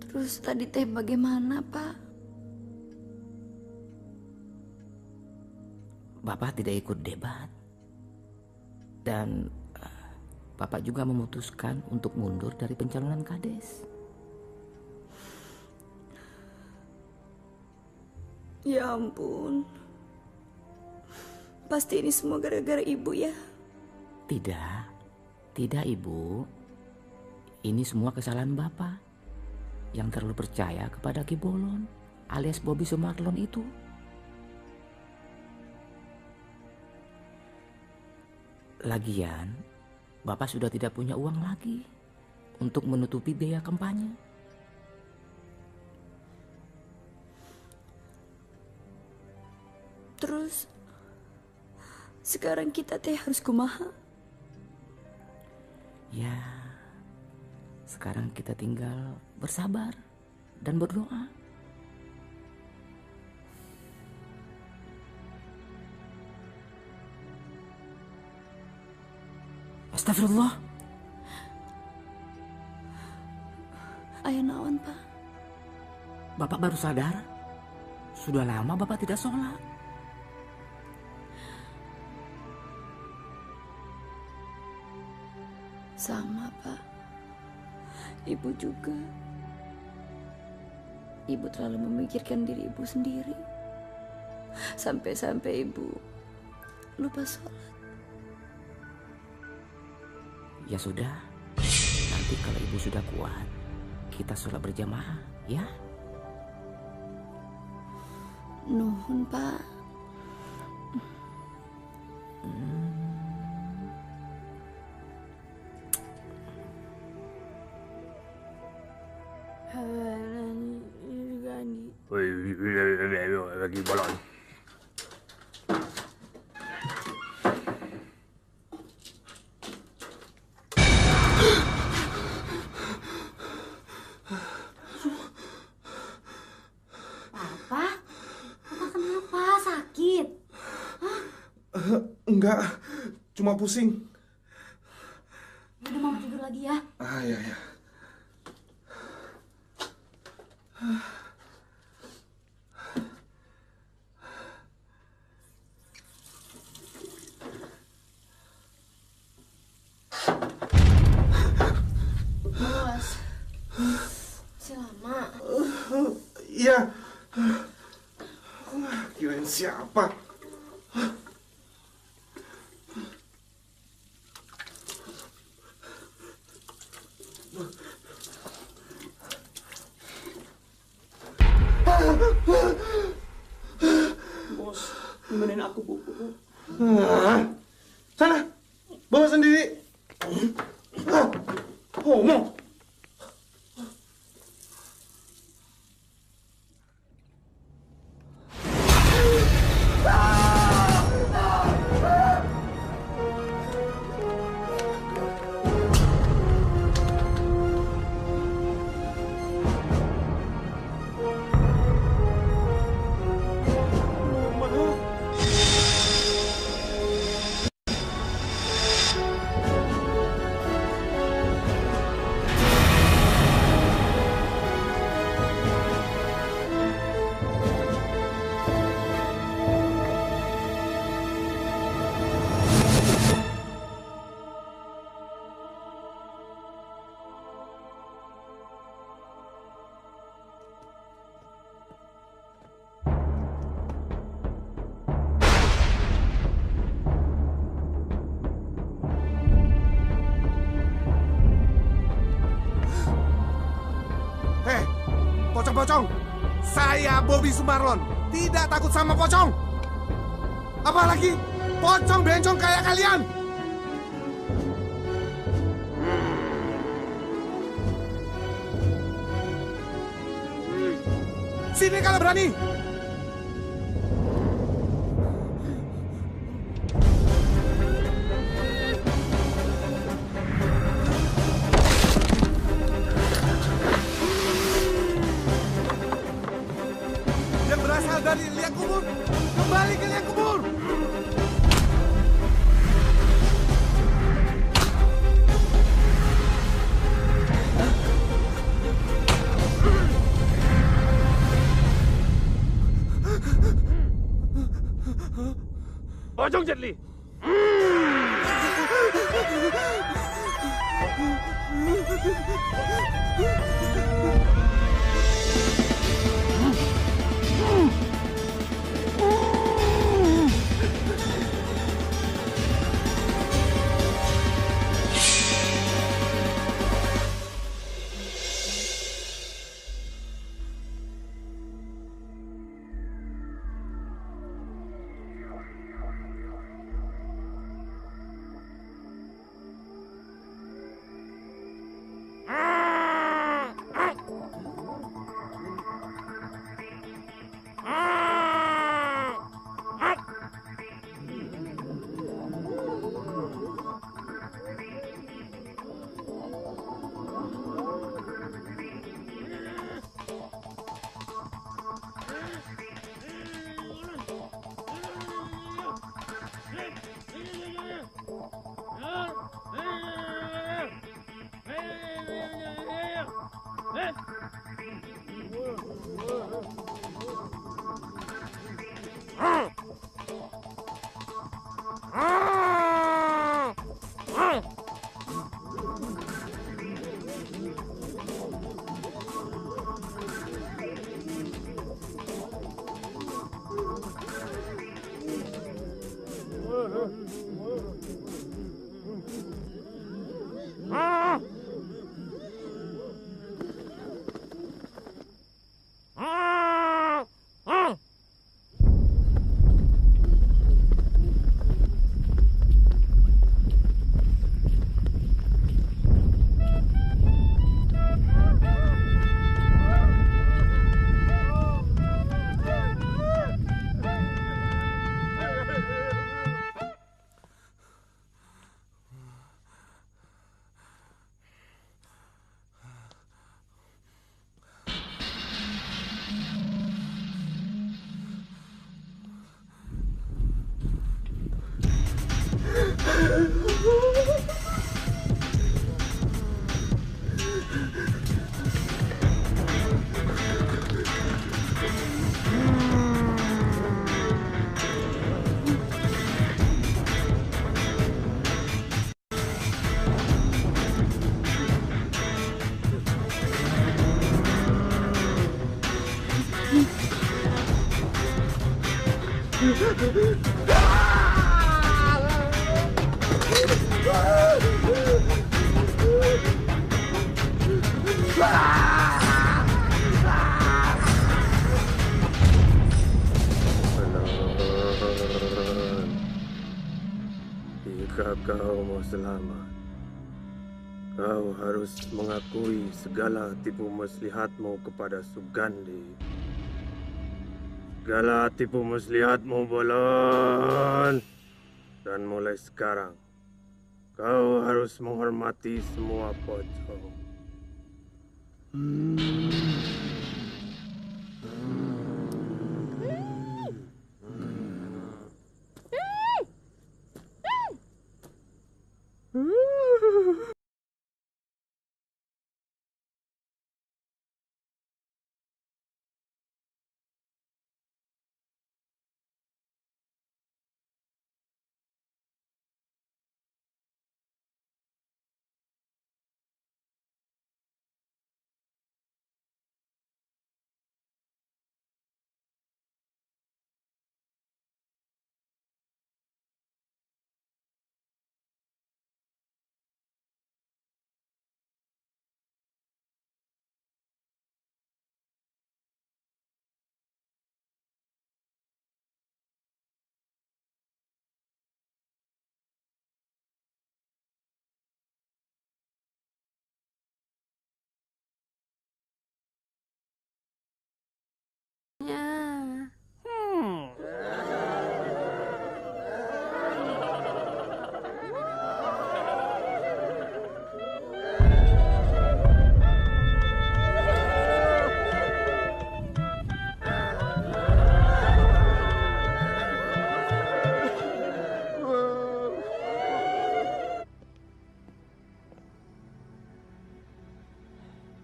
Terus tadi teh bagaimana, Pak? Bapak tidak ikut debat. Dan Bapak juga memutuskan untuk mundur dari pencalonan kades. Ya ampun. Pasti ini semua gara-gara ibu ya? Tidak Ibu. Ini semua kesalahan Bapak yang terlalu percaya kepada Ki Bolon alias Bobby Sumarlon itu. Lagian, Bapak sudah tidak punya uang lagi untuk menutupi biaya kampanye. Terus sekarang kita teh harus kumaha? Ya, sekarang kita tinggal bersabar dan berdoa. Astagfirullah. Aya naon, Pak? Bapak baru sadar. Sudah lama Bapak tidak sholat. Sama, Pak. Ibu juga. Ibu terlalu memikirkan diri ibu sendiri. Sampai-sampai ibu lupa sholat. Ya sudah, nanti kalau ibu sudah kuat, kita sholat berjamaah, ya? Nuhun, Pak. Lagi bolon. Papa kenapa? Sakit? Enggak, cuma pusing. Udah mama tidur lagi ya. Ya. Bos, masih lama. Iya. Kirain siapa? Bos, temenin aku, Bu. Sana, bawa sendiri. Homo. pocong. Saya Bobby Sumarlon, tidak takut sama pocong. Apalagi pocong bencong kayak kalian. Sini kalau berani. Yang berasal dari liang kubur, kembali ke liang kubur. Pocong Jet Li. Jika kau mau selamat, kau harus mengakui segala tipu muslihatmu kepada Sugandi. Segala tipu muslihatmu, Bolon. Dan mulai sekarang, kau harus menghormati semua pocong.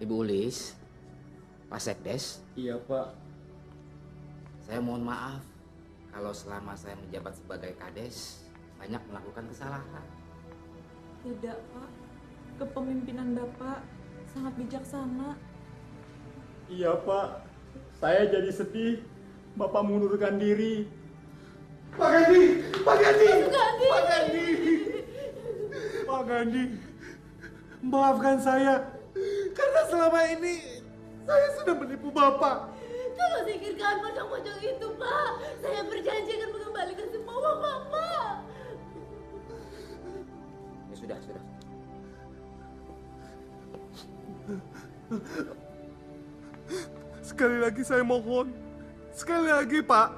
Ibu Ulis, Pak Sekdes. Iya, Pak. Saya mohon maaf kalau selama saya menjabat sebagai kades banyak melakukan kesalahan. Tidak, Pak. Kepemimpinan Bapak sangat bijaksana. Iya, Pak. Saya jadi sedih. Bapak mengundurkan diri. Pak Gandhi! Pak Gandhi! Gandhi! Pak Gandhi! Pak Gandhi, maafkan saya. Karena selama ini saya sudah menipu Bapak. Tolong singkirkan pocong-pocong itu, Pak. Saya berjanji akan mengembalikan semua uang Bapak. Ya sudah. Sekali lagi saya mohon. Sekali lagi, Pak.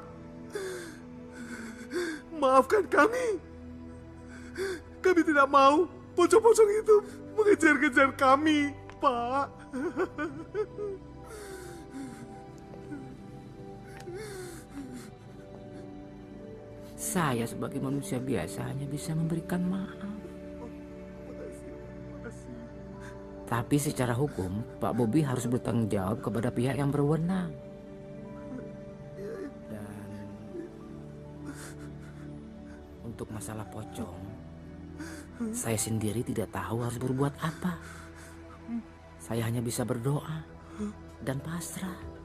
Maafkan kami. Kami tidak mau pocong-pocong itu mengejar-kejar kami, Pak. Saya sebagai manusia biasa hanya bisa memberikan maaf. Tapi secara hukum, Pak Bobi harus bertanggung jawab kepada pihak yang berwenang. Dan untuk masalah pocong, saya sendiri tidak tahu harus berbuat apa. Saya hanya bisa berdoa dan pasrah.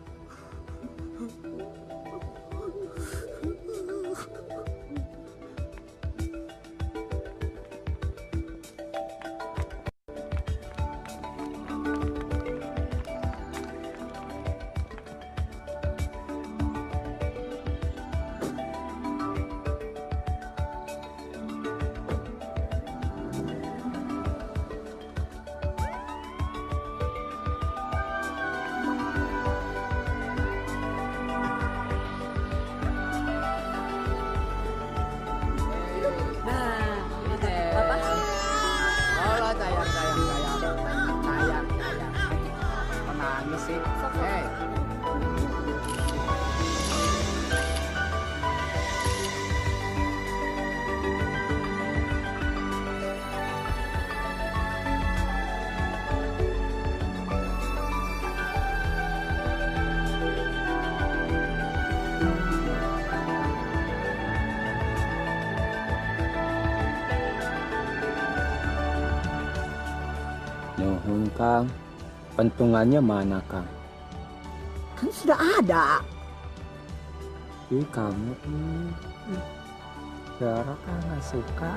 Nuhun, Kang. Pentungannya mana, Kang? Kan sudah ada. Ih, kamu Zara kan gak suka.